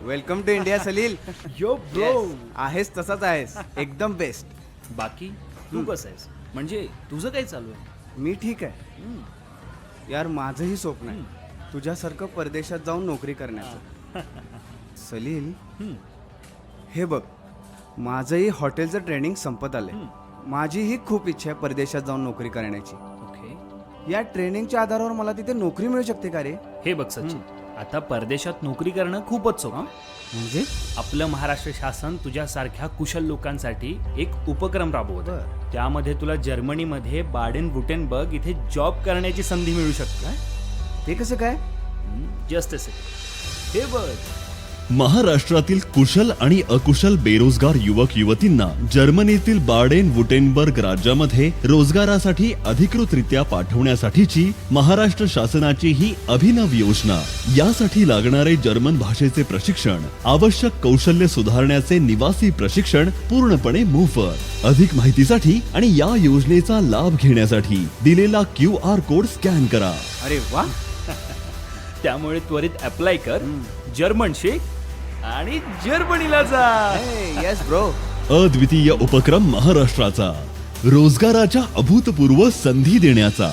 Welcome to India Salil. Yo bro. आहेस तसाच आहेस, एकदम बेस्ट. बाकी तू कसं आहेस? म्हणजे तुझं काय चालू आहे? मी ठीक आहे यार. माझंही स्वप्न आहे तुझ्यासारखं परदेशात जाऊन नोकरी करण्याचं. सलील, हे बघ, माझंही हॉटेलचं ट्रेनिंग संपत आलंय. माझीही खूप इच्छा आहे परदेशात जाऊन नोकरी करण्याची. ओके. या ट्रेनिंगच्या आधारावर मला तिथे नोकरी मिळू शकते का रे? हे बघ सचिन, आता परदेशात नोकरी करणं खूपच सोपं. म्हणजे आपलं महाराष्ट्र शासन तुझ्यासारख्या कुशल लोकांसाठी एक उपक्रम राबवतं. त्यामध्ये तुला जर्मनीमध्ये बाडेन-वुर्टेनबर्ग इथे जॉब करण्याची संधी मिळू शकते. ते कसं काय? जस्ट असे हे बघ. महाराष्ट्रातील कुशल आणि अकुशल बेरोजगार युवक युवतींना जर्मनीतील बाडेन-वुर्टेनबर्ग राज्यामध्ये रोजगारासाठी अधिकृतरित्या पाठवण्यासाठीची महाराष्ट्र शासनाची ही अभिनव योजना. यासाठी लागणारे जर्मन भाषेचे प्रशिक्षण, आवश्यक कौशल्य सुधारण्याचे निवासी प्रशिक्षण पूर्णपणे मोफत. अधिक माहितीसाठी आणि या योजनेचा लाभ घेण्यासाठी दिलेला QR कोड स्कॅन करा. अरे वा. त्यामुळे त्वरित अप्लाय कर, जर्मन शिक आणि जर्मनीला जा. Yes bro. अद्वितीय उपक्रम महाराष्ट्राचा रोजगाराच्या अभूतपूर्व संधी देण्याचा.